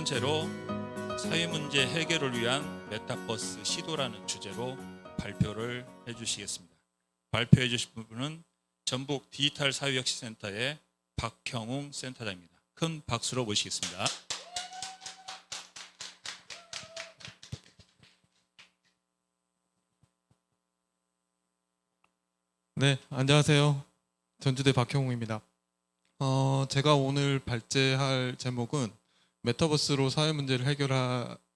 번째로 사회문제 해결을 위한 메타버스 시도라는 주제로 발표를 해주시겠습니다. 발표해 주실 분은 전북 디지털 사회혁신센터의 박형웅 센터장입니다. 큰 박수로 모시겠습니다. 네, 안녕하세요. 전주대 박형웅입니다. 제가 오늘 발제할 제목은 메타버스로 사회 문제를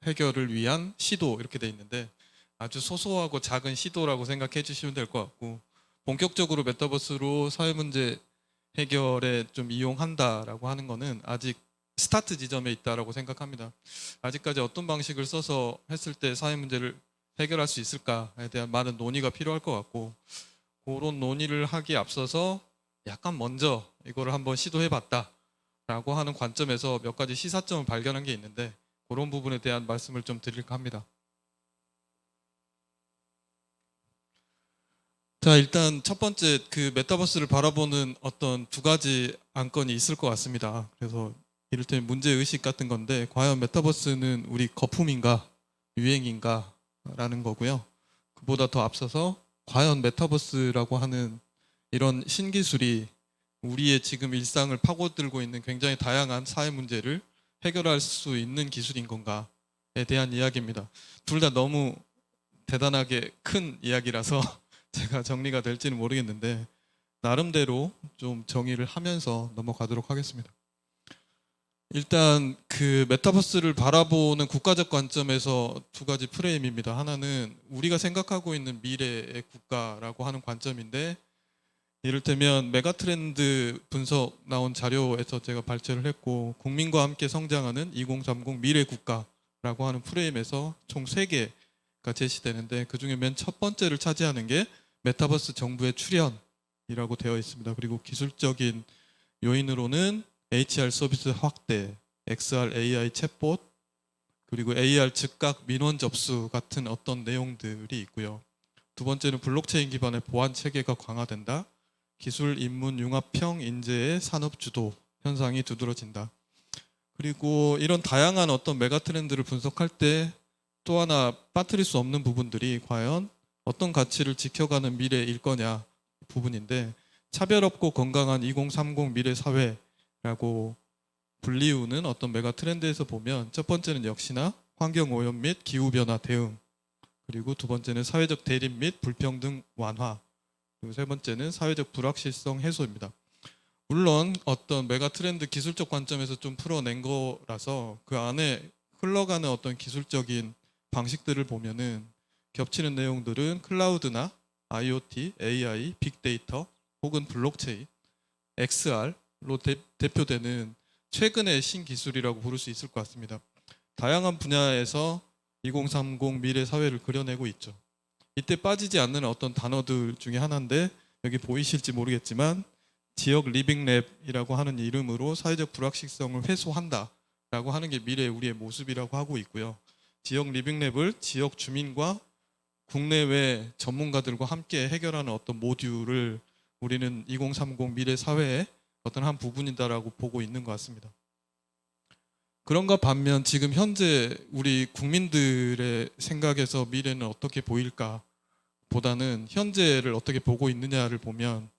해결을 위한 시도 이렇게 돼 있는데 아주 소소하고 작은 시도라고 생각해 주시면 될 것 같고 본격적으로 메타버스로 사회 문제 해결에 좀 이용한다라고 하는 거는 아직 스타트 지점에 있다라고 생각합니다. 아직까지 어떤 방식을 써서 했을 때 사회 문제를 해결할 수 있을까에 대한 많은 논의가 필요할 것 같고 그런 논의를 하기에 앞서서 약간 먼저 이거를 한번 시도해봤다 라고 하는 관점에서 몇 가지 시사점을 발견한 게 있는데 그런 부분에 대한 말씀을 좀 드릴까 합니다. 자, 일단 첫 번째 그 메타버스를 바라보는 어떤 두 가지 안건이 있을 것 같습니다. 그래서 이를테면 문제의식 같은 건데 과연 메타버스는 우리 거품인가 유행인가 라는 거고요. 그보다 더 앞서서 과연 메타버스라고 하는 이런 신기술이 우리의 지금 일상을 파고들고 있는 굉장히 다양한 사회 문제를 해결할 수 있는 기술인 건가에 대한 이야기입니다. 둘 다 너무 대단하게 큰 이야기라서 제가 정리가 될지는 모르겠는데 나름대로 좀 정의를 하면서 넘어가도록 하겠습니다. 일단 그 메타버스를 바라보는 국가적 관점에서 두 가지 프레임입니다. 하나는 우리가 생각하고 있는 미래의 국가라고 하는 관점인데 이를테면 메가트렌드 분석 나온 자료에서 제가 발제를 했고 국민과 함께 성장하는 2030 미래 국가라고 하는 프레임에서 총 3개가 제시되는데 그중에 맨 첫 번째를 차지하는 게 메타버스 정부의 출현이라고 되어 있습니다. 그리고 기술적인 요인으로는 HR 서비스 확대, XR AI 챗봇, 그리고 AR 즉각 민원 접수 같은 어떤 내용들이 있고요. 두 번째는 블록체인 기반의 보안 체계가 강화된다. 기술 인문 융합형 인재의 산업 주도 현상이 두드러진다. 그리고 이런 다양한 어떤 메가 트렌드를 분석할 때 또 하나 빠뜨릴 수 없는 부분들이 과연 어떤 가치를 지켜가는 미래일 거냐 부분인데 차별 없고 건강한 2030 미래 사회라고 불리우는 어떤 메가 트렌드에서 보면 첫 번째는 역시나 환경 오염 및 기후 변화 대응, 그리고 두 번째는 사회적 대립 및 불평등 완화, 그리고 세 번째는 사회적 불확실성 해소입니다. 물론 어떤 메가 트렌드 기술적 관점에서 좀 풀어낸 거라서 그 안에 흘러가는 어떤 기술적인 방식들을 보면은 겹치는 내용들은 클라우드나 IoT, AI, 빅데이터 혹은 블록체인, XR로 대표되는 최근의 신기술이라고 부를 수 있을 것 같습니다. 다양한 분야에서 2030 미래 사회를 그려내고 있죠. 이때 빠지지 않는 어떤 단어들 중에 하나인데 여기 보이실지 모르겠지만 지역 리빙랩이라고 하는 이름으로 사회적 불확실성을 해소한다라고 하는 게 미래의 우리의 모습이라고 하고 있고요. 지역 리빙랩을 지역 주민과 국내외 전문가들과 함께 해결하는 어떤 모듈을 우리는 2030 미래 사회의 어떤 한 부분이다라고 보고 있는 것 같습니다. 그런가 반면 지금 현재 우리 국민들의 생각에서 미래는 어떻게 보일까 보다는 현재를 어떻게 보고 있느냐를 보면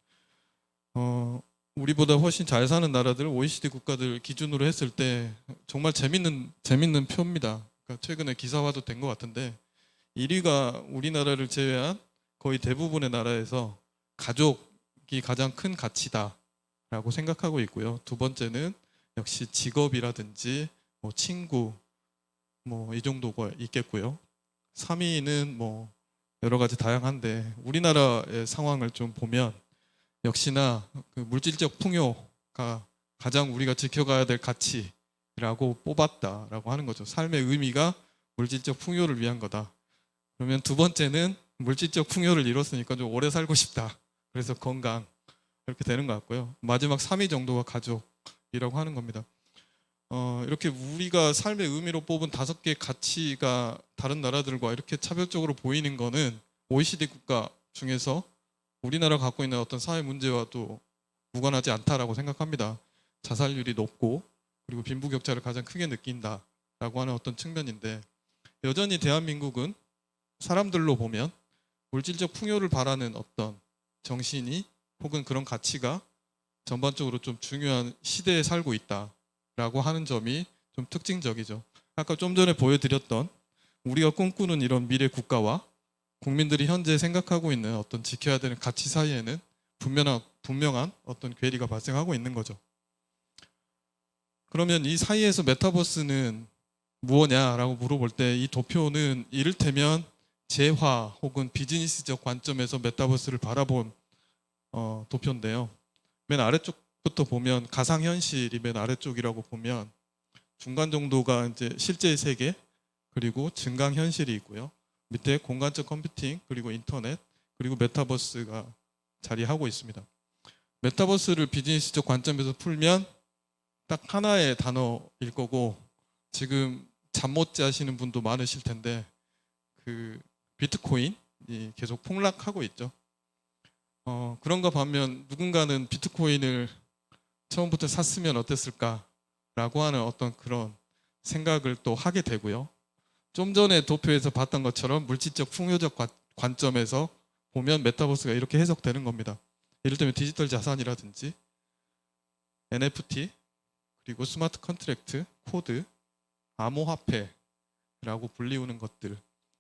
우리보다 훨씬 잘 사는 나라들 OECD 국가들 기준으로 했을 때 정말 재밌는 표입니다. 그러니까 최근에 기사화도 된 것 같은데 1위가 우리나라를 제외한 거의 대부분의 나라에서 가족이 가장 큰 가치다라고 생각하고 있고요. 두 번째는 역시 직업이라든지 뭐 친구 뭐 이 정도가 있겠고요. 3위는 뭐 여러 가지 다양한데 우리나라의 상황을 좀 보면 역시나 그 물질적 풍요가 가장 우리가 지켜가야 될 가치라고 뽑았다라고 하는 거죠. 삶의 의미가 물질적 풍요를 위한 거다. 그러면 두 번째는 물질적 풍요를 이뤘으니까 좀 오래 살고 싶다. 그래서 건강 이렇게 되는 것 같고요. 마지막 3위 정도가 가족이라고 하는 겁니다. 이렇게 우리가 삶의 의미로 뽑은 5개의 가치가 다른 나라들과 이렇게 차별적으로 보이는 거는 OECD 국가 중에서 우리나라가 갖고 있는 어떤 사회 문제와도 무관하지 않다라고 생각합니다. 자살률이 높고 그리고 빈부격차를 가장 크게 느낀다. 하는 어떤 측면인데, 여전히 대한민국은 사람들로 보면 물질적 풍요를 바라는 어떤 정신이 혹은 그런 가치가 전반적으로 좀 중요한 시대에 살고 있다라고 하는 점이 좀 특징적이죠. 아까 좀 전에 보여드렸던 우리가 꿈꾸는 이런 미래 국가와 국민들이 현재 생각하고 있는 어떤 지켜야 되는 가치 사이에는 분명한 어떤 괴리가 발생하고 있는 거죠. 그러면 이 사이에서 메타버스는 무엇냐라고 물어볼 때, 이 도표는 이를테면 재화 혹은 비즈니스적 관점에서 메타버스를 바라본 도표인데요. 맨 아래쪽부터 보면 가상현실이 맨 아래쪽이라고 보면 중간 정도가 이제 실제 세계, 그리고 증강현실이 있고요. 밑에 공간적 컴퓨팅, 그리고 인터넷, 그리고 메타버스가 자리하고 있습니다. 메타버스를 비즈니스적 관점에서 풀면 딱 하나의 단어일 거고, 지금 잠 못 자시는 분도 많으실 텐데 그 비트코인이 계속 폭락하고 있죠. 그런가 반면 누군가는 비트코인을 처음부터 샀으면 어땠을까라고 하는 어떤 그런 생각을 또 하게 되고요. 좀 전에 도표에서 봤던 것처럼 물질적 풍요적 관점에서 보면 메타버스가 이렇게 해석되는 겁니다. 예를 들면 디지털 자산이라든지 NFT, 그리고 스마트 컨트랙트, 코드, 암호화폐라고 불리우는 것들.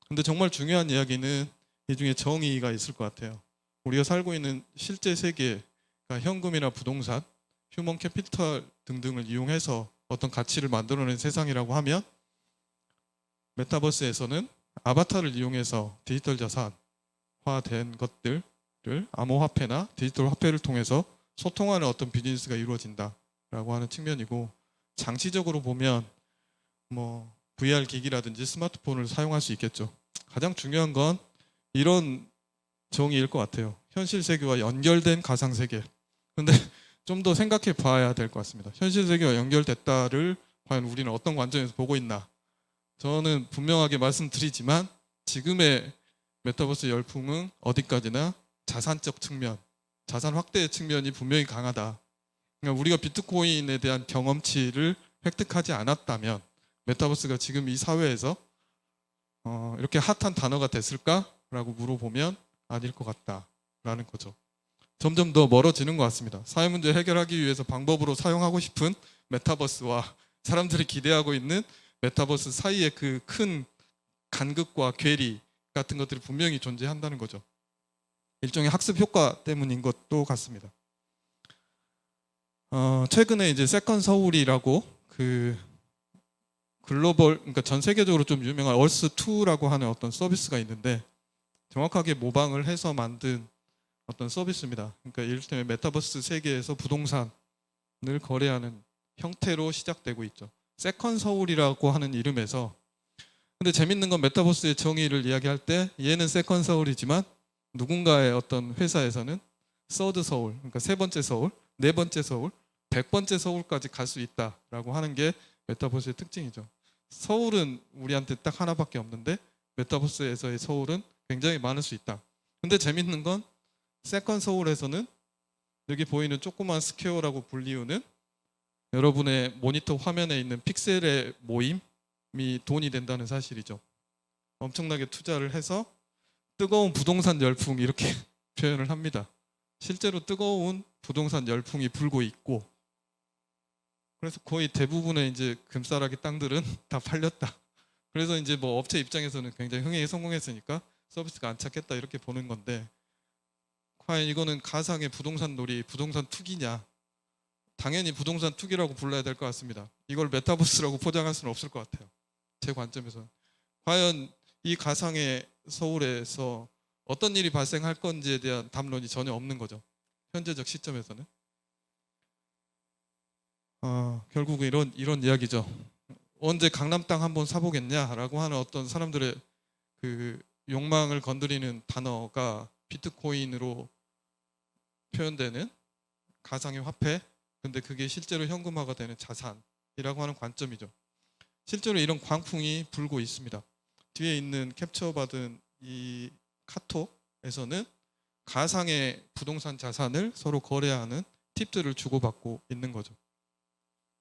근데 정말 중요한 이야기는 이 중에 정의가 있을 것 같아요. 우리가 살고 있는 실제 세계가 현금이나 부동산, 휴먼 캐피털 등등을 이용해서 어떤 가치를 만들어낸 세상이라고 하면, 메타버스에서는 아바타를 이용해서 디지털 자산화된 것들을 암호화폐나 디지털 화폐를 통해서 소통하는 어떤 비즈니스가 이루어진다라고 하는 측면이고, 장치적으로 보면 뭐 VR 기기라든지 스마트폰을 사용할 수 있겠죠. 가장 중요한 건 이런 정의일 것 같아요. 현실 세계와 연결된 가상 세계. 근데 좀 더 생각해 봐야 될 것 같습니다. 현실 세계와 연결됐다를 과연 우리는 어떤 관점에서 보고 있나? 저는 분명하게 말씀드리지만 지금의 메타버스 열풍은 어디까지나 자산적 측면, 자산 확대의 측면이 분명히 강하다. 그러니까 우리가 비트코인에 대한 경험치를 획득하지 않았다면 메타버스가 지금 이 사회에서 이렇게 핫한 단어가 됐을까라고 물어보면 아닐 것 같다라는 거죠. 점점 더 멀어지는 것 같습니다. 사회 문제 해결하기 위해서 방법으로 사용하고 싶은 메타버스와 사람들이 기대하고 있는 메타버스 사이의 그 큰 간극과 괴리 같은 것들이 분명히 존재한다는 거죠. 일종의 학습 효과 때문인 것도 같습니다. 최근에 이제 세컨 서울이라고 그 글로벌, 그러니까 전 세계적으로 좀 유명한 얼스2라고 하는 어떤 서비스가 있는데, 정확하게 모방을 해서 만든 어떤 서비스입니다. 그러니까 이를테면 메타버스 세계에서 부동산을 거래하는 형태로 시작되고 있죠. 세컨 서울이라고 하는 이름에서, 근데 재밌는 건 메타버스의 정의를 이야기할 때 얘는 세컨 서울이지만 누군가의 어떤 회사에서는 서드 서울, 그러니까 세 번째 서울, 네 번째 서울, 100번째 서울까지 갈 수 있다라고 하는 게 메타버스의 특징이죠. 서울은 우리한테 딱 하나밖에 없는데 메타버스에서의 서울은 굉장히 많을 수 있다. 근데 재밌는 건 세컨 서울에서는 여기 보이는 조그만 스퀘어라고 불리우는 여러분의 모니터 화면에 있는 픽셀의 모임이 돈이 된다는 사실이죠. 엄청나게 투자를 해서 뜨거운 부동산 열풍, 이렇게 표현을 합니다. 실제로 뜨거운 부동산 열풍이 불고 있고, 그래서 거의 대부분의 이제 금싸라기 땅들은 다 팔렸다. 그래서 이제 뭐 업체 입장에서는 굉장히 흥행에 성공했으니까 서비스가 안 찾겠다, 이렇게 보는 건데, 과연 이거는 가상의 부동산 놀이, 부동산 투기냐? 당연히 부동산 투기라고 불러야 될 것 같습니다. 이걸 메타버스라고 포장할 수는 없을 것 같아요. 제 관점에서는. 과연 이 가상의 서울에서 어떤 일이 발생할 건지에 대한 담론이 전혀 없는 거죠. 현재적 시점에서는. 결국 이런 이야기죠. 언제 강남 땅 한번 사보겠냐라고 하는 어떤 사람들의 그 욕망을 건드리는 단어가 비트코인으로 표현되는 가상의 화폐, 근데 그게 실제로 현금화가 되는 자산이라고 하는 관점이죠. 실제로 이런 광풍이 불고 있습니다. 뒤에 있는 캡처받은 이 카톡에서는 가상의 부동산 자산을 서로 거래하는 팁들을 주고받고 있는 거죠.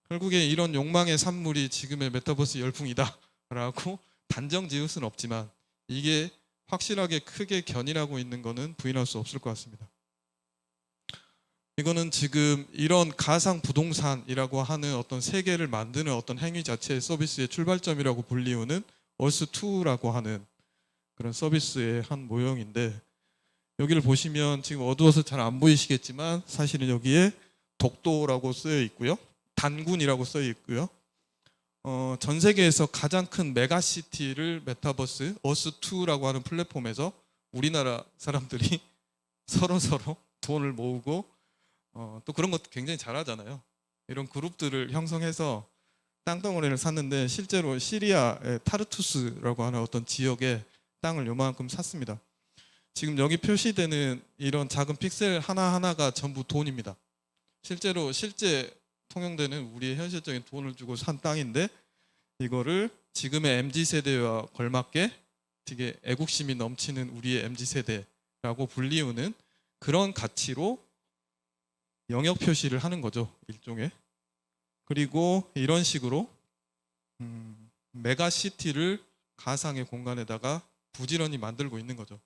결국에 이런 욕망의 산물이 지금의 메타버스 열풍이다라고 단정 지을 수는 없지만 이게 확실하게 크게 견인하고 있는 거는 부인할 수 없을 것 같습니다. 이거는 지금 이런 가상 부동산이라고 하는 어떤 세계를 만드는 어떤 행위 자체의 서비스의 출발점이라고 불리우는 얼스2라고 하는 그런 서비스의 한 모형인데, 여기를 보시면 지금 어두워서 잘 안 보이시겠지만 사실은 여기에 독도라고 쓰여 있고요, 단군이라고 쓰여 있고요. 전 세계에서 가장 큰 메가시티를 메타버스 어스2라고 하는 플랫폼에서 우리나라 사람들이 서로 돈을 모으고 또 그런 것도 굉장히 잘하잖아요. 이런 그룹들을 형성해서 땅덩어리를 샀는데 실제로 시리아의 타르투스라고 하는 어떤 지역에 땅을 요만큼 샀습니다. 지금 여기 표시되는 이런 작은 픽셀 하나하나가 전부 돈입니다. 실제 통용되는 우리의 현실적인 돈을 주고 산 땅인데, 이거를 지금의 MZ세대와 걸맞게 되게 애국심이 넘치는 우리의 MZ세대라고 불리우는 그런 가치로 영역 표시를 하는 거죠, 일종의. 그리고 이런 식으로 메가시티를 가상의 공간에다가 부지런히 만들고 있는 거죠.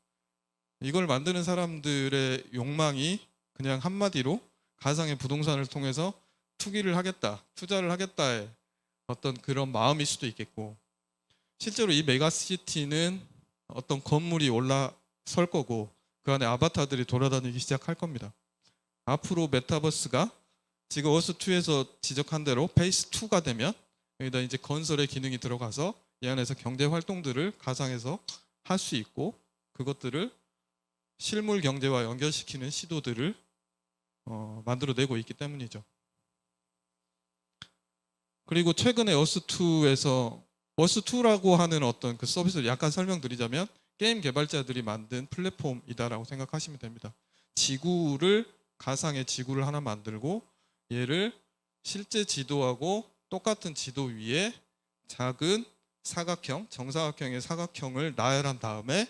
이걸 만드는 사람들의 욕망이 그냥 한마디로 가상의 부동산을 통해서 투기를 하겠다, 투자를 하겠다의 어떤 그런 마음일 수도 있겠고, 실제로 이 메가시티는 어떤 건물이 올라설 거고 그 안에 아바타들이 돌아다니기 시작할 겁니다. 앞으로 메타버스가 지금 어스2에서 지적한 대로 페이스 2가 되면 여기다 이제 건설의 기능이 들어가서 이 안에서 경제 활동들을 가상에서 할 수 있고, 그것들을 실물 경제와 연결시키는 시도들을 만들어내고 있기 때문이죠. 그리고 최근에 어스2라고 하는 어떤 그 서비스를 약간 설명드리자면, 게임 개발자들이 만든 플랫폼이다라고 생각하시면 됩니다. 가상의 지구를 하나 만들고 얘를 실제 지도하고 똑같은 지도 위에 작은 사각형, 정사각형의 사각형을 나열한 다음에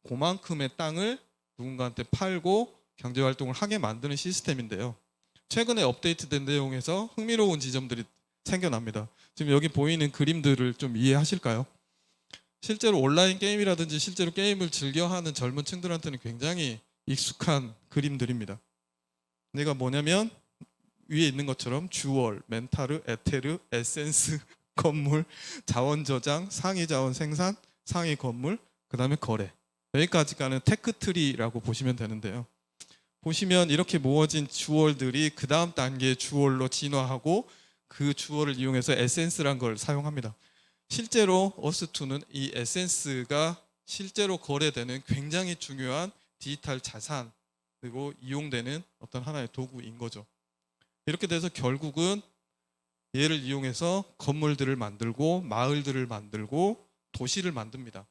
그만큼의 땅을 누군가한테 팔고 경제활동을 하게 만드는 시스템인데요. 최근에 업데이트된 내용에서 흥미로운 지점들이 생겨납니다. 지금 여기 보이는 그림들을 좀 이해하실까요? 실제로 온라인 게임이라든지 실제로 게임을 즐겨하는 젊은 층들한테는 굉장히 익숙한 그림들입니다. 얘가 뭐냐면 위에 있는 것처럼 주얼, 멘타르, 에테르, 에센스, 건물, 자원 저장, 상위 자원 생산, 상위 건물, 그 다음에 거래, 여기까지 가는 테크트리라고 보시면 되는데요. 보시면 이렇게 모아진 주얼들이 그 다음 단계의 주얼로 진화하고 그 주얼을 이용해서 에센스란 걸 사용합니다. 실제로 어스2는 이 에센스가 실제로 거래되는 굉장히 중요한 디지털 자산, 그리고 이용되는 어떤 하나의 도구인 거죠. 이렇게 돼서 결국은 얘를 이용해서 건물들을 만들고 마을들을 만들고 도시를 만듭니다.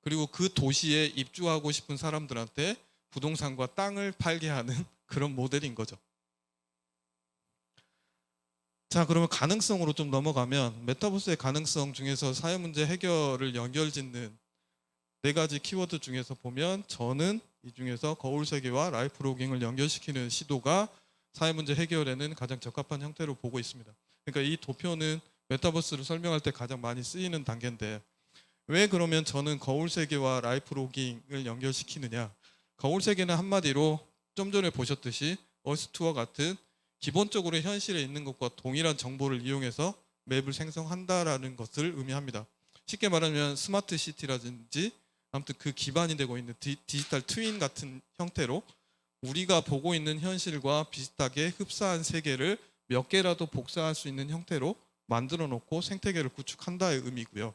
그리고 그 도시에 입주하고 싶은 사람들한테 부동산과 땅을 팔게 하는 그런 모델인 거죠. 자, 그러면 가능성으로 좀 넘어가면, 메타버스의 가능성 중에서 사회 문제 해결을 연결짓는 4가지 키워드 중에서 보면 저는 이 중에서 거울 세계와 라이프 로깅을 연결시키는 시도가 사회 문제 해결에는 가장 적합한 형태로 보고 있습니다. 그러니까 이 도표는 메타버스를 설명할 때 가장 많이 쓰이는 단계인데, 왜 그러면 저는 거울 세계와 라이프 로깅을 연결시키느냐? 거울 세계는 한마디로 좀 전에 보셨듯이 어스2와 같은 기본적으로 현실에 있는 것과 동일한 정보를 이용해서 맵을 생성한다라는 것을 의미합니다. 쉽게 말하면 스마트 시티라든지 아무튼 그 기반이 되고 있는 디지털 트윈 같은 형태로 우리가 보고 있는 현실과 비슷하게 흡사한 세계를 몇 개라도 복사할 수 있는 형태로 만들어 놓고 생태계를 구축한다의 의미고요.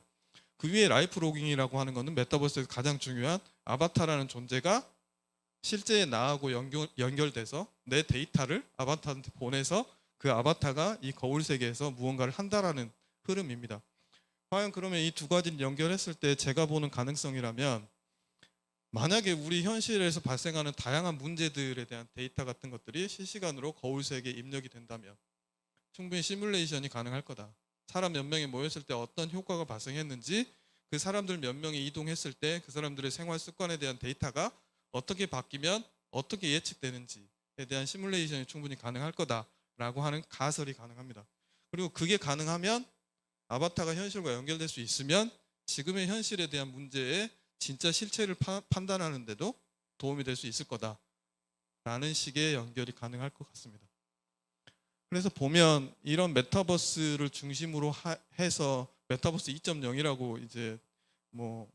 그 위에 라이프 로깅이라고 하는 것은 메타버스에서 가장 중요한 아바타라는 존재가 실제에 나하고 연결돼서 내 데이터를 아바타한테 보내서 그 아바타가 이 거울 세계에서 무언가를 한다라는 흐름입니다. 과연 그러면 이 2가지를 연결했을 때 제가 보는 가능성이라면, 만약에 우리 현실에서 발생하는 다양한 문제들에 대한 데이터 같은 것들이 실시간으로 거울 세계에 입력이 된다면 충분히 시뮬레이션이 가능할 거다. 사람 몇 명이 모였을 때 어떤 효과가 발생했는지, 그 사람들 몇 명이 이동했을 때 그 사람들의 생활 습관에 대한 데이터가 어떻게 바뀌면 어떻게 예측되는지에 대한 시뮬레이션이 충분히 가능할 거다라고 하는 가설이 가능합니다. 그리고 그게 가능하면 아바타가 현실과 연결될 수 있으면 지금의 현실에 대한 문제의 진짜 실체를 판단하는데도 도움이 될 수 있을 거다라는 식의 연결이 가능할 것 같습니다. 그래서 보면 이런 메타버스를 중심으로 해서 메타버스 2.0이라고 이제 뭐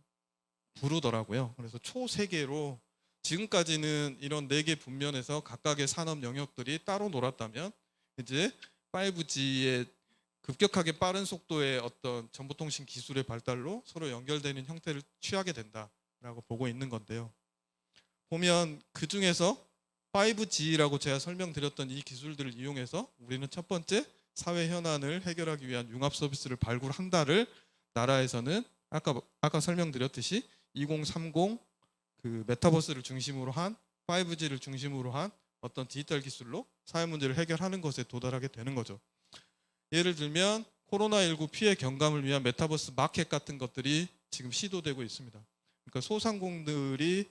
부르더라고요. 그래서 초세계로 지금까지는 이런 4개 분면에서 각각의 산업 영역들이 따로 놀았다면 이제 5G의 급격하게 빠른 속도의 어떤 정보통신 기술의 발달로 서로 연결되는 형태를 취하게 된다라고 보고 있는 건데요. 보면 그 중에서 5G라고 제가 설명드렸던 이 기술들을 이용해서 우리는 첫 번째 사회 현안을 해결하기 위한 융합 서비스를 발굴한다를 나라에서는 아까 설명드렸듯이 2030 그 메타버스를 중심으로 한 5G를 중심으로 한 어떤 디지털 기술로 사회 문제를 해결하는 것에 도달하게 되는 거죠. 예를 들면 코로나19 피해 경감을 위한 메타버스 마켓 같은 것들이 지금 시도되고 있습니다. 그러니까 소상공들이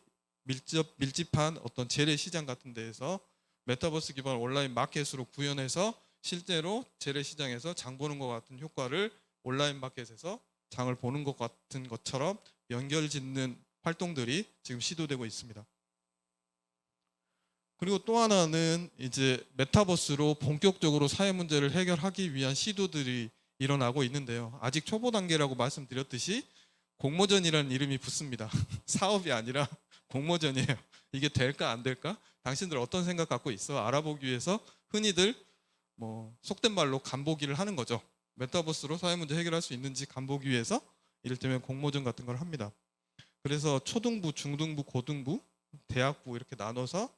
밀집한 어떤 재래시장 같은 데에서 메타버스 기반 온라인 마켓으로 구현해서 실제로 재래시장에서 장 보는 것 같은 효과를 온라인 마켓에서 장을 보는 것 같은 것처럼 연결짓는 활동들이 지금 시도되고 있습니다. 그리고 또 하나는 이제 메타버스로 본격적으로 사회 문제를 해결하기 위한 시도들이 일어나고 있는데요. 아직 초보 단계라고 말씀드렸듯이 공모전이라는 이름이 붙습니다. 사업이 아니라 공모전이에요. 이게 될까 안 될까? 당신들 어떤 생각 갖고 있어? 알아보기 위해서 흔히들 뭐 속된 말로 간보기를 하는 거죠. 메타버스로 사회 문제 해결할 수 있는지 간보기 위해서 이를테면 공모전 같은 걸 합니다. 그래서 초등부, 중등부, 고등부, 대학부 이렇게 나눠서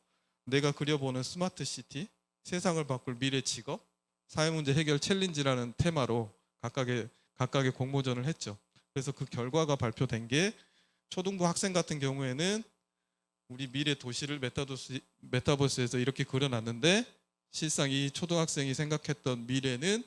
내가 그려보는 스마트 시티, 세상을 바꿀 미래 직업, 사회문제 해결 챌린지라는 테마로 각각의 공모전을 했죠. 그래서 그 결과가 발표된 게 초등부 학생 같은 경우에는 우리 미래 도시를 메타버스에서 이렇게 그려놨는데 실상 이 초등학생이 생각했던 미래는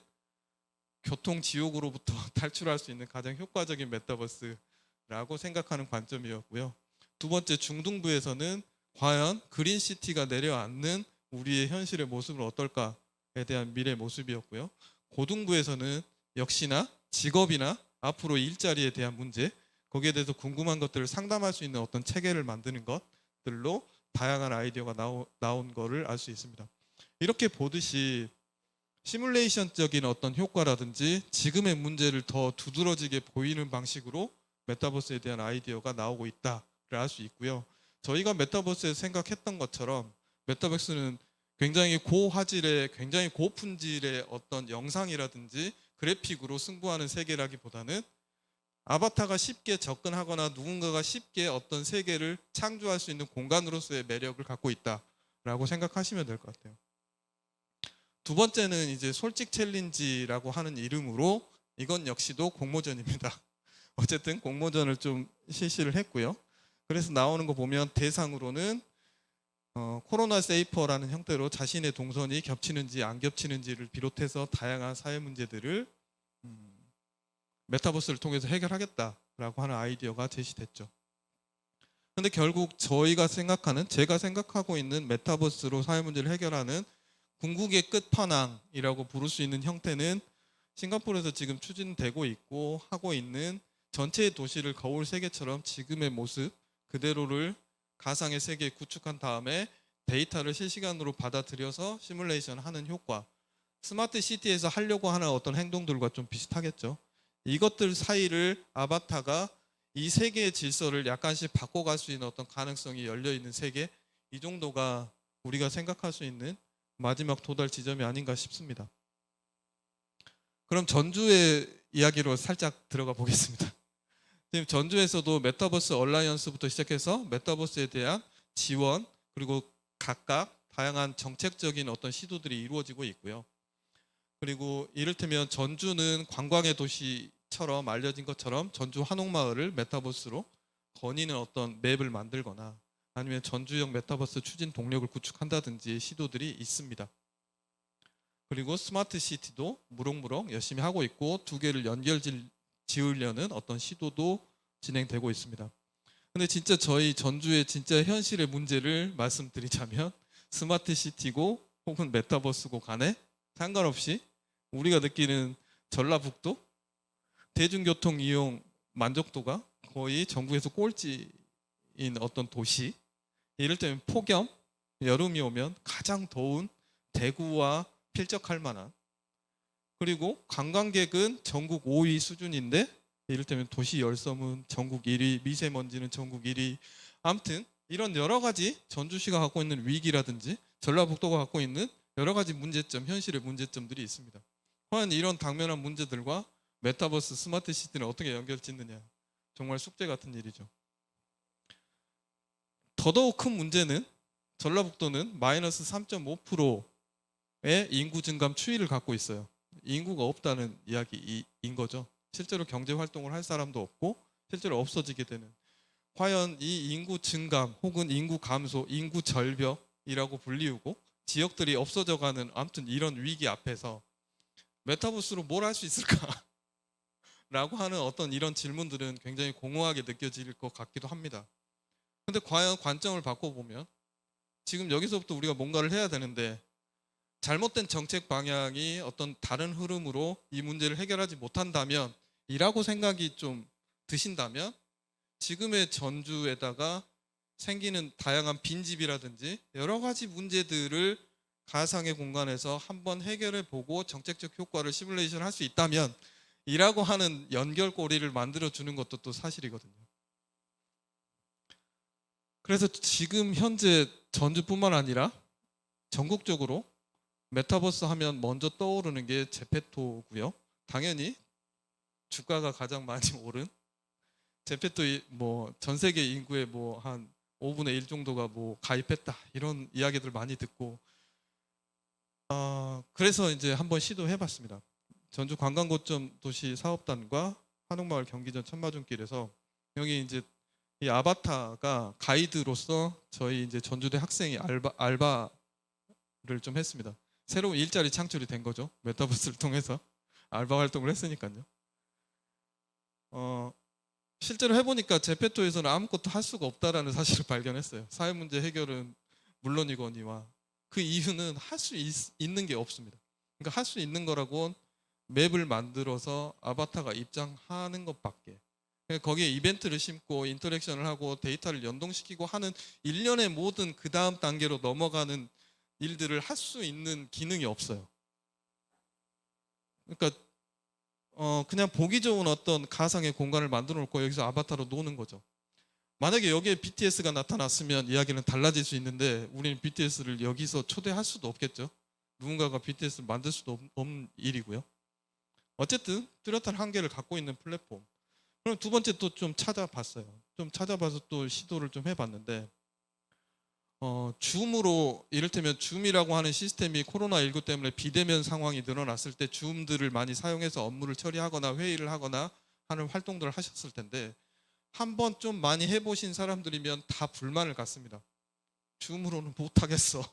교통 지옥으로부터 탈출할 수 있는 가장 효과적인 메타버스라고 생각하는 관점이었고요. 두 번째 중등부에서는 과연 그린시티가 내려앉는 우리의 현실의 모습은 어떨까에 대한 미래 모습이었고요. 고등부에서는 역시나 직업이나 앞으로 일자리에 대한 문제, 거기에 대해서 궁금한 것들을 상담할 수 있는 어떤 체계를 만드는 것들로 다양한 아이디어가 나온 거를 알 수 있습니다. 이렇게 보듯이 시뮬레이션적인 어떤 효과라든지 지금의 문제를 더 두드러지게 보이는 방식으로 메타버스에 대한 아이디어가 나오고 있다를 알 수 있고요. 저희가 메타버스에서 생각했던 것처럼 메타버스는 굉장히 고화질의 굉장히 고품질의 어떤 영상이라든지 그래픽으로 승부하는 세계라기보다는 아바타가 쉽게 접근하거나 누군가가 쉽게 어떤 세계를 창조할 수 있는 공간으로서의 매력을 갖고 있다라고 생각하시면 될 것 같아요. 두 번째는 이제 솔직 챌린지라고 하는 이름으로 이건 역시도 공모전입니다. 어쨌든 공모전을 좀 실시를 했고요. 그래서 나오는 거 보면 대상으로는 코로나 세이퍼라는 형태로 자신의 동선이 겹치는지 안 겹치는지를 비롯해서 다양한 사회 문제들을 메타버스를 통해서 해결하겠다라고 하는 아이디어가 제시됐죠. 근데 결국 제가 생각하고 있는 메타버스로 사회 문제를 해결하는 궁극의 끝판왕이라고 부를 수 있는 형태는 싱가포르에서 지금 추진되고 있고 하고 있는 전체의 도시를 거울 세계처럼 지금의 모습 그대로를 가상의 세계에 구축한 다음에 데이터를 실시간으로 받아들여서 시뮬레이션 하는 효과, 스마트 시티에서 하려고 하는 어떤 행동들과 좀 비슷하겠죠. 이것들 사이를 아바타가 이 세계의 질서를 약간씩 바꿔갈 수 있는 어떤 가능성이 열려있는 세계, 이 정도가 우리가 생각할 수 있는 마지막 도달 지점이 아닌가 싶습니다. 그럼 전주의 이야기로 살짝 들어가 보겠습니다. 지금 전주에서도 메타버스 얼라이언스부터 시작해서 메타버스에 대한 지원 그리고 각각 다양한 정책적인 어떤 시도들이 이루어지고 있고요. 그리고 이를테면 전주는 관광의 도시처럼 알려진 것처럼 전주 한옥마을을 메타버스로 거니는 어떤 맵을 만들거나 아니면 전주형 메타버스 추진 동력을 구축한다든지 시도들이 있습니다. 그리고 스마트 시티도 무럭무럭 열심히 하고 있고 두 개를 지으려는 어떤 시도도 진행되고 있습니다. 근데 진짜 저희 전주의 진짜 현실의 문제를 말씀드리자면 스마트 시티고 혹은 메타버스고 간에 상관없이 우리가 느끼는 전라북도 대중교통 이용 만족도가 거의 전국에서 꼴찌인 어떤 도시, 이를테면 폭염, 여름이 오면 가장 더운 대구와 필적할 만한, 그리고 관광객은 전국 5위 수준인데 이를테면 도시 열섬은 전국 1위, 미세먼지는 전국 1위. 아무튼 이런 여러 가지 전주시가 갖고 있는 위기라든지 전라북도가 갖고 있는 여러 가지 문제점, 현실의 문제점들이 있습니다. 과연 이런 당면한 문제들과 메타버스 스마트 시티는 어떻게 연결짓느냐, 정말 숙제 같은 일이죠. 더더욱 큰 문제는 전라북도는 마이너스 3.5%의 인구 증감 추이를 갖고 있어요. 인구가 없다는 이야기인 거죠. 실제로 경제 활동을 할 사람도 없고 실제로 없어지게 되는. 과연 이 인구 증감 혹은 인구 감소, 인구 절벽이라고 불리우고 지역들이 없어져가는 아무튼 이런 위기 앞에서 메타버스로 뭘 할 수 있을까? 라고 하는 어떤 이런 질문들은 굉장히 공허하게 느껴질 것 같기도 합니다. 근데 과연 관점을 바꿔보면 지금 여기서부터 우리가 뭔가를 해야 되는데 잘못된 정책 방향이 어떤 다른 흐름으로 이 문제를 해결하지 못한다면 이라고 생각이 좀 드신다면 지금의 전주에다가 생기는 다양한 빈집이라든지 여러 가지 문제들을 가상의 공간에서 한번 해결해 보고 정책적 효과를 시뮬레이션 할 수 있다면 이라고 하는 연결고리를 만들어 주는 것도 또 사실이거든요. 그래서 지금 현재 전주뿐만 아니라 전국적으로 메타버스 하면 먼저 떠오르는 게 제페토고요. 당연히 주가가 가장 많이 오른 제페토, 뭐 전 세계 인구의 뭐 한 5분의 1 정도가 뭐 가입했다 이런 이야기들 많이 듣고, 그래서 이제 한번 시도해봤습니다. 전주 관광거점 도시 사업단과 한옥마을 경기전 천마중길에서 여기 이제 이 아바타가 가이드로서 저희 이제 전주대 학생이 알바를 좀 했습니다. 새로운 일자리 창출이 된 거죠. 메타버스를 통해서 알바 활동을 했으니까요. 실제로 해보니까 제페토에서는 아무것도 할 수가 없다라는 사실을 발견했어요. 사회 문제 해결은 물론이거니와 그 이유는 할 수 있는 게 없습니다. 그러니까 할 수 있는 거라곤 맵을 만들어서 아바타가 입장하는 것밖에. 거기에 이벤트를 심고 인터랙션을 하고 데이터를 연동시키고 하는 일련의 모든 그 다음 단계로 넘어가는 일들을 할 수 있는 기능이 없어요. 그러니까 그냥 보기 좋은 어떤 가상의 공간을 만들어 놓고 여기서 아바타로 노는 거죠. 만약에 여기에 BTS가 나타났으면 이야기는 달라질 수 있는데 우리는 BTS를 여기서 초대할 수도 없겠죠. 누군가가 BTS를 만들 수도 없는 일이고요. 어쨌든 뚜렷한 한계를 갖고 있는 플랫폼. 그럼 두 번째 또 좀 찾아봤어요. 좀 찾아봐서 또 시도를 좀 해봤는데 줌으로, 이를테면 줌이라고 하는 시스템이 코로나19 때문에 비대면 상황이 늘어났을 때 줌들을 많이 사용해서 업무를 처리하거나 회의를 하거나 하는 활동들을 하셨을 텐데 한번 좀 많이 해보신 사람들이면 다 불만을 갖습니다. 줌으로는 못하겠어.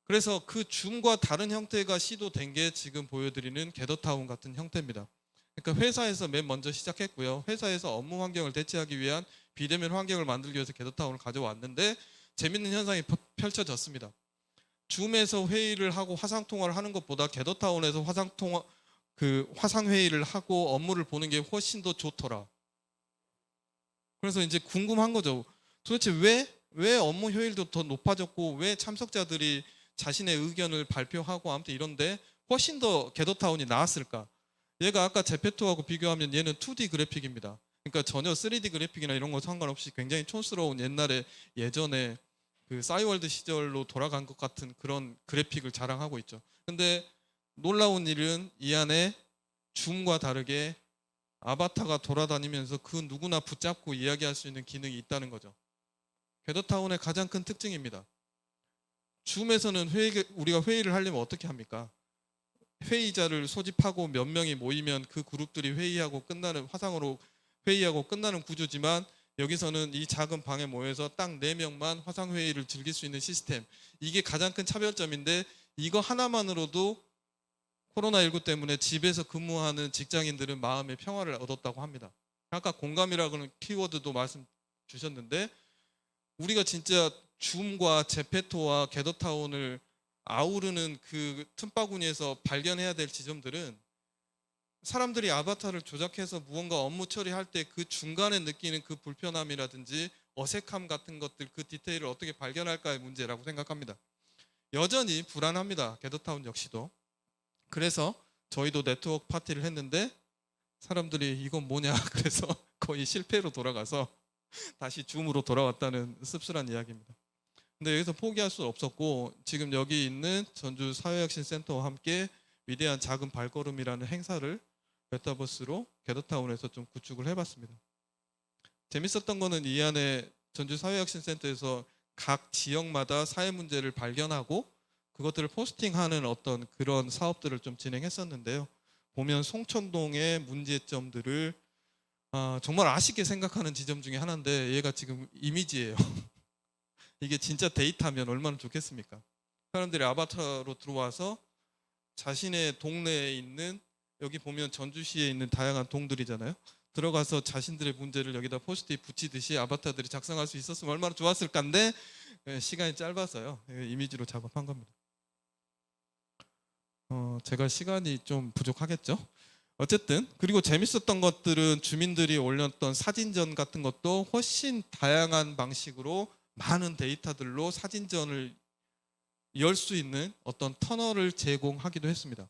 그래서 그 줌과 다른 형태가 시도된 게 지금 보여드리는 게더타운 같은 형태입니다. 그러니까 회사에서 맨 먼저 시작했고요. 회사에서 업무 환경을 대체하기 위한 비대면 환경을 만들기 위해서 게더타운을 가져왔는데 재밌는 현상이 펼쳐졌습니다. 줌에서 회의를 하고 화상통화를 하는 것보다 게더타운에서 화상회의를 하고 업무를 보는 게 훨씬 더 좋더라. 그래서 이제 궁금한 거죠. 도대체 왜 업무 효율도 더 높아졌고 왜 참석자들이 자신의 의견을 발표하고 아무튼 이런데 훨씬 더 게더타운이 나았을까? 얘가 아까 제페토하고 비교하면 얘는 2D 그래픽입니다. 그러니까 전혀 3D 그래픽이나 이런 거 상관없이 굉장히 촌스러운 예전에 그 싸이월드 시절로 돌아간 것 같은 그런 그래픽을 자랑하고 있죠. 근데 놀라운 일은 이 안에 줌과 다르게 아바타가 돌아다니면서 그 누구나 붙잡고 이야기할 수 있는 기능이 있다는 거죠. 게더타운의 가장 큰 특징입니다. 줌에서는 우리가 회의를 하려면 어떻게 합니까? 회의자를 소집하고 몇 명이 모이면 그 그룹들이 회의하고 끝나는, 화상으로 회의하고 끝나는 구조지만 여기서는 이 작은 방에 모여서 딱 4명만 화상회의를 즐길 수 있는 시스템. 이게 가장 큰 차별점인데 이거 하나만으로도 코로나19 때문에 집에서 근무하는 직장인들은 마음의 평화를 얻었다고 합니다. 아까 공감이라는 키워드도 말씀 주셨는데 우리가 진짜 줌과 제페토와 게더타운을 아우르는 그 틈바구니에서 발견해야 될 지점들은 사람들이 아바타를 조작해서 무언가 업무 처리할 때 그 중간에 느끼는 그 불편함이라든지 어색함 같은 것들, 그 디테일을 어떻게 발견할까의 문제라고 생각합니다. 여전히 불안합니다. 게더타운 역시도. 그래서 저희도 네트워크 파티를 했는데 사람들이 이건 뭐냐 그래서 거의 실패로 돌아가서 다시 줌으로 돌아왔다는 씁쓸한 이야기입니다. 근데 여기서 포기할 수 없었고 지금 여기 있는 전주 사회혁신센터와 함께 위대한 작은 발걸음이라는 행사를 메타버스로 게더타운에서 좀 구축을 해봤습니다. 재밌었던 거는 이 안에 전주 사회혁신센터에서 각 지역마다 사회 문제를 발견하고 그것들을 포스팅하는 어떤 그런 사업들을 좀 진행했었는데요. 보면 송천동의 문제점들을 정말 아쉽게 생각하는 지점 중에 하나인데 얘가 지금 이미지예요. 이게 진짜 데이터면 얼마나 좋겠습니까? 사람들이 아바타로 들어와서 자신의 동네에 있는 여기 보면 전주시에 있는 다양한 동들이잖아요. 들어가서 자신들의 문제를 여기다 포스트잇 붙이듯이 아바타들이 작성할 수 있었으면 얼마나 좋았을까인데 시간이 짧아서요. 이미지로 작업한 겁니다. 제가 시간이 좀 부족하겠죠. 어쨌든 그리고 재밌었던 것들은 주민들이 올렸던 사진전 같은 것도 훨씬 다양한 방식으로 많은 데이터들로 사진전을 열 수 있는 어떤 터널을 제공하기도 했습니다.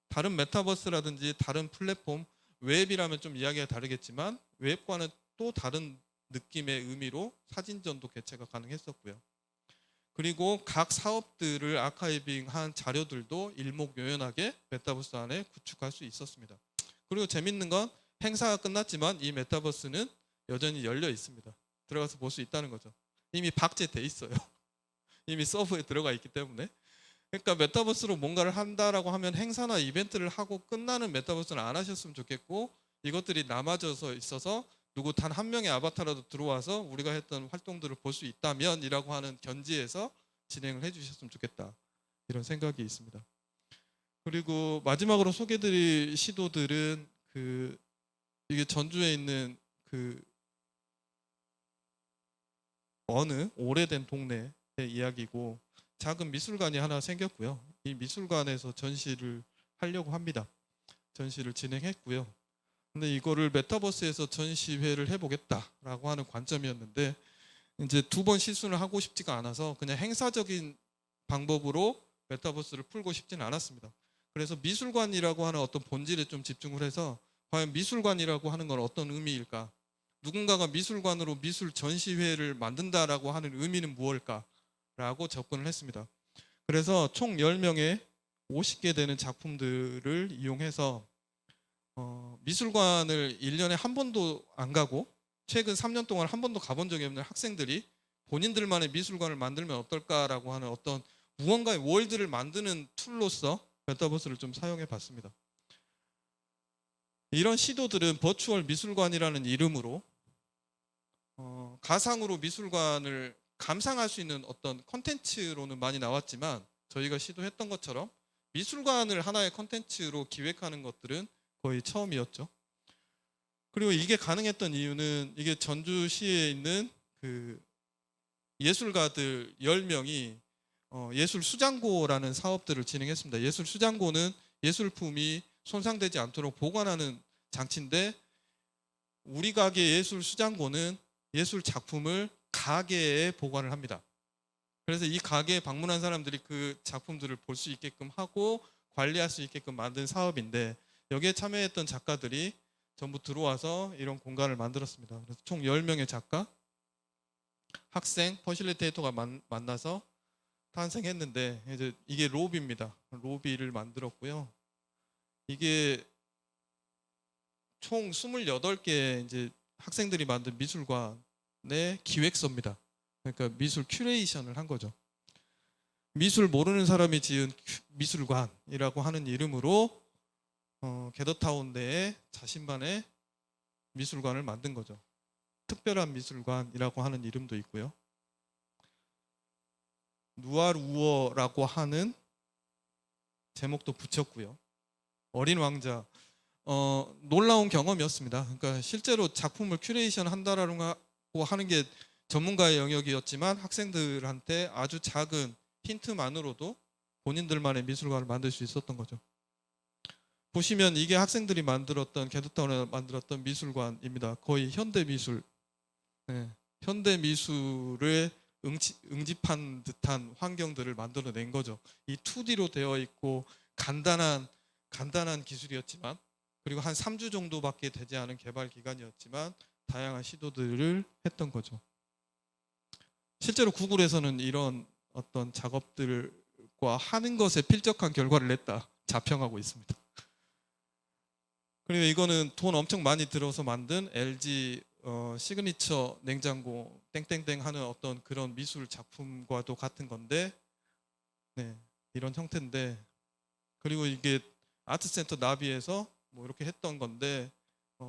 다른 메타버스라든지 다른 플랫폼, 웹이라면 좀 이야기가 다르겠지만 웹과는 또 다른 느낌의 의미로 사진전도 개최가 가능했었고요. 그리고 각 사업들을 아카이빙한 자료들도 일목요연하게 메타버스 안에 구축할 수 있었습니다. 그리고 재밌는 건 행사가 끝났지만 이 메타버스는 여전히 열려 있습니다. 들어가서 볼 수 있다는 거죠. 이미 박제돼 있어요. 이미 서버에 들어가 있기 때문에. 그러니까 메타버스로 뭔가를 한다라고 하면 행사나 이벤트를 하고 끝나는 메타버스는 안 하셨으면 좋겠고 이것들이 남아져서 있어서 누구 단 한 명의 아바타라도 들어와서 우리가 했던 활동들을 볼 수 있다면 이라고 하는 견지에서 진행을 해주셨으면 좋겠다. 이런 생각이 있습니다. 그리고 마지막으로 소개드릴 시도들은 이게 전주에 있는 어느 오래된 동네의 이야기고 작은 미술관이 하나 생겼고요. 이 미술관에서 전시를 하려고 합니다. 전시를 진행했고요. 근데 이거를 메타버스에서 전시회를 해보겠다라고 하는 관점이었는데 이제 두 번 실수를 하고 싶지가 않아서 그냥 행사적인 방법으로 메타버스를 풀고 싶지는 않았습니다. 그래서 미술관이라고 하는 어떤 본질에 좀 집중을 해서 과연 미술관이라고 하는 건 어떤 의미일까? 누군가가 미술관으로 미술 전시회를 만든다라고 하는 의미는 무엇일까라고 접근을 했습니다. 그래서 총 10명의 50개 되는 작품들을 이용해서 미술관을 1년에 한 번도 안 가고 최근 3년 동안 한 번도 가본 적이 없는 학생들이 본인들만의 미술관을 만들면 어떨까라고 하는 어떤 무언가의 월드를 만드는 툴로서 메타버스를 좀 사용해 봤습니다. 이런 시도들은 버추얼 미술관이라는 이름으로 가상으로 미술관을 감상할 수 있는 어떤 컨텐츠로는 많이 나왔지만 저희가 시도했던 것처럼 미술관을 하나의 컨텐츠로 기획하는 것들은 거의 처음이었죠. 그리고 이게 가능했던 이유는 이게 전주시에 있는 예술가들 10명이 예술 수장고라는 사업들을 진행했습니다. 예술 수장고는 예술품이 손상되지 않도록 보관하는 장치인데 우리 가게 예술 수장고는 예술 작품을 가게에 보관을 합니다. 그래서 이 가게에 방문한 사람들이 그 작품들을 볼 수 있게끔 하고 관리할 수 있게끔 만든 사업인데 여기에 참여했던 작가들이 전부 들어와서 이런 공간을 만들었습니다. 그래서 총 10명의 작가, 학생, 퍼실리테이터가 만나서 탄생했는데 이게 로비입니다. 로비를 만들었고요. 이게 총 28개 이제 학생들이 만든 미술관의 기획서입니다. 그러니까 미술 큐레이션을 한 거죠. 미술 모르는 사람이 지은 미술관이라고 하는 이름으로 게더타운 내에 자신만의 미술관을 만든 거죠. 특별한 미술관이라고 하는 이름도 있고요. 누아르우어라고 하는 제목도 붙였고요. 어린 왕자. 놀라운 경험이었습니다. 그러니까 실제로 작품을 큐레이션 한다라고 하는 게 전문가의 영역이었지만 학생들한테 아주 작은 힌트만으로도 본인들만의 미술관을 만들 수 있었던 거죠. 보시면 이게 학생들이 만들었던 게드타운에 만들었던 미술관입니다. 거의 현대 미술, 네, 현대 미술의 응집한 듯한 환경들을 만들어낸 거죠. 이 2D로 되어 있고 간단한 기술이었지만, 그리고 한 3주 정도밖에 되지 않은 개발 기간이었지만 다양한 시도들을 했던 거죠. 실제로 구글에서는 이런 어떤 작업들과 하는 것에 필적한 결과를 냈다 자평하고 있습니다. 그리고 이거는 돈 엄청 많이 들어서 만든 LG 시그니처 냉장고 땡땡땡 하는 어떤 그런 미술 작품과도 같은 건데, 네, 이런 형태인데, 그리고 이게 아트센터 나비에서 뭐 이렇게 했던 건데,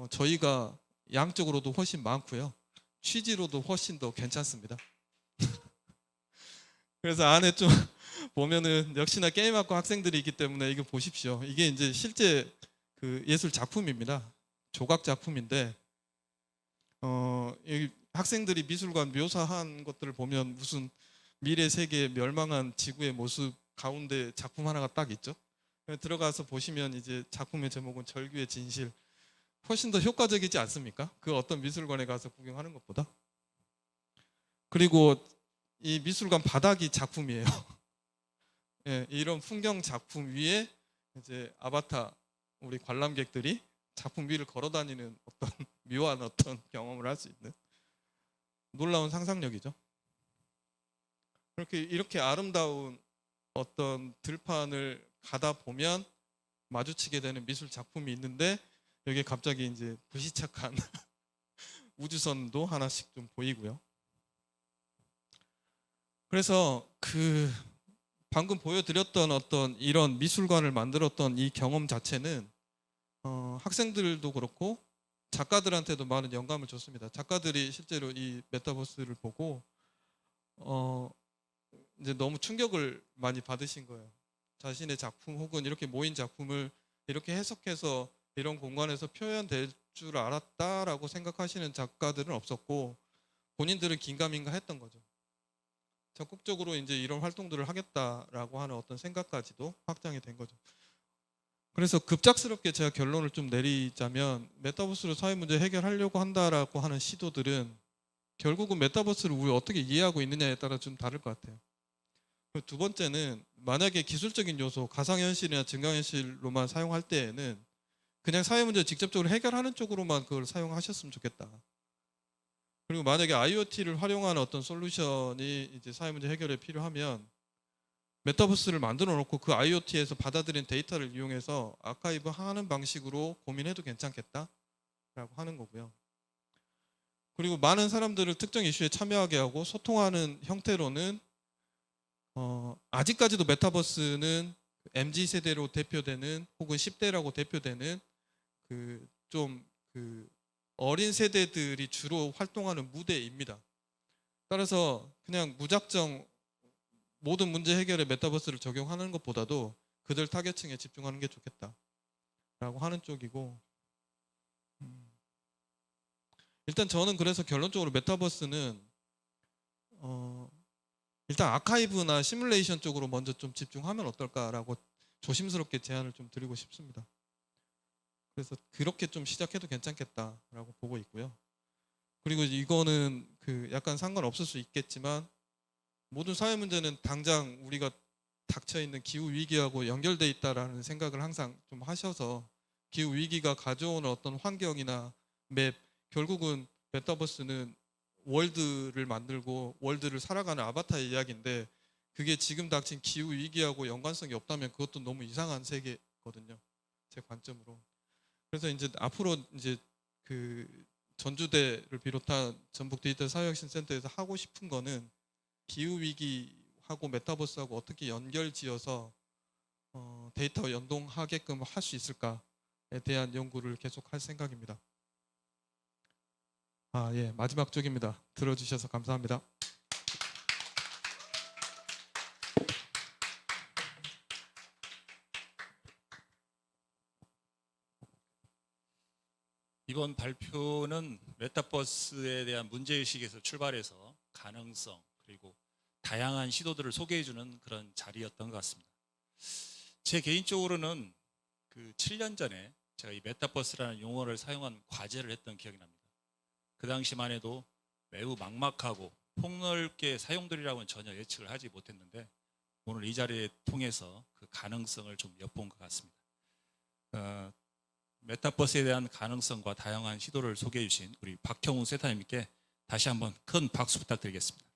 저희가 양적으로도 훨씬 많고요, 취지로도 훨씬 더 괜찮습니다. 그래서 안에 좀 보면은 역시나 게임학과 학생들이 있기 때문에 이거 보십시오. 이게 이제 실제 그 예술 작품입니다. 조각 작품인데, 이 학생들이 미술관 묘사한 것들을 보면 무슨 미래 세계 멸망한 지구의 모습 가운데 작품 하나가 딱 있죠. 들어가서 보시면 이제 작품의 제목은 절규의 진실. 훨씬 더 효과적이지 않습니까? 그 어떤 미술관에 가서 구경하는 것보다. 그리고 이 미술관 바닥이 작품이에요. 예, 이런 풍경 작품 위에 이제 아바타 우리 관람객들이 작품 위를 걸어다니는 어떤 묘한 어떤 경험을 할 수 있는 놀라운 상상력이죠. 이렇게 아름다운 어떤 들판을 가다 보면 마주치게 되는 미술 작품이 있는데, 여기에 갑자기 이제 불시착한 우주선도 하나씩 좀 보이고요. 그래서 그 방금 보여드렸던 어떤 이런 미술관을 만들었던 이 경험 자체는 학생들도 그렇고 작가들한테도 많은 영감을 줬습니다. 작가들이 실제로 이 메타버스를 보고 이제 너무 충격을 많이 받으신 거예요. 자신의 작품 혹은 이렇게 모인 작품을 이렇게 해석해서 이런 공간에서 표현될 줄 알았다라고 생각하시는 작가들은 없었고, 본인들은 긴가민가 했던 거죠. 적극적으로 이제 이런 활동들을 하겠다라고 하는 어떤 생각까지도 확장이 된 거죠. 그래서 급작스럽게 제가 결론을 좀 내리자면, 메타버스로 사회 문제 해결하려고 한다라고 하는 시도들은 결국은 메타버스를 우리가 어떻게 이해하고 있느냐에 따라 좀 다를 것 같아요. 두 번째는, 만약에 기술적인 요소, 가상현실이나 증강현실로만 사용할 때에는 그냥 사회 문제를 직접적으로 해결하는 쪽으로만 그걸 사용하셨으면 좋겠다. 그리고 만약에 IoT를 활용하는 어떤 솔루션이 이제 사회 문제 해결에 필요하면 메타버스를 만들어 놓고 그 IoT에서 받아들인 데이터를 이용해서 아카이브 하는 방식으로 고민해도 괜찮겠다라고 하는 거고요. 그리고 많은 사람들을 특정 이슈에 참여하게 하고 소통하는 형태로는 아직까지도 메타버스는 MZ 세대로 대표되는 혹은 10대라고 대표되는 그 어린 세대들이 주로 활동하는 무대입니다. 따라서 그냥 무작정 모든 문제 해결에 메타버스를 적용하는 것보다도 그들 타겟층에 집중하는 게 좋겠다라고 하는 쪽이고, 일단 저는 그래서 결론적으로 메타버스는 일단 아카이브나 시뮬레이션 쪽으로 먼저 좀 집중하면 어떨까라고 조심스럽게 제안을 좀 드리고 싶습니다. 그래서 그렇게 좀 시작해도 괜찮겠다라고 보고 있고요. 그리고 이거는 약간 상관없을 수 있겠지만, 모든 사회 문제는 당장 우리가 닥쳐 있는 기후 위기하고 연결돼 있다라는 생각을 항상 좀 하셔서, 기후 위기가 가져오는 어떤 환경이나 맵, 결국은 메타버스는 월드를 만들고 월드를 살아가는 아바타의 이야기인데, 그게 지금 닥친 기후 위기하고 연관성이 없다면 그것도 너무 이상한 세계거든요, 제 관점으로. 그래서 이제 앞으로 이제 그 전주대를 비롯한 전북 디지털 사회혁신센터에서 하고 싶은 거는 기후 위기하고 메타버스하고 어떻게 연결지어서 데이터와 연동하게끔 할 수 있을까에 대한 연구를 계속 할 생각입니다. 예, 마지막 쪽입니다. 들어주셔서 감사합니다. 이번 발표는 메타버스에 대한 문제의식에서 출발해서 가능성, 그리고 다양한 시도들을 소개해주는 그런 자리였던 것 같습니다. 제 개인적으로는 그 7년 전에 제가 이 메타버스라는 용어를 사용한 과제를 했던 기억이 납니다. 그 당시만 해도 매우 막막하고 폭넓게 사용되리라고는 전혀 예측을 하지 못했는데 오늘 이 자리에 통해서 그 가능성을 좀 엿본 것 같습니다. 메타버스에 대한 가능성과 다양한 시도를 소개해 주신 우리 박형훈 세타님께 다시 한번 큰 박수 부탁드리겠습니다.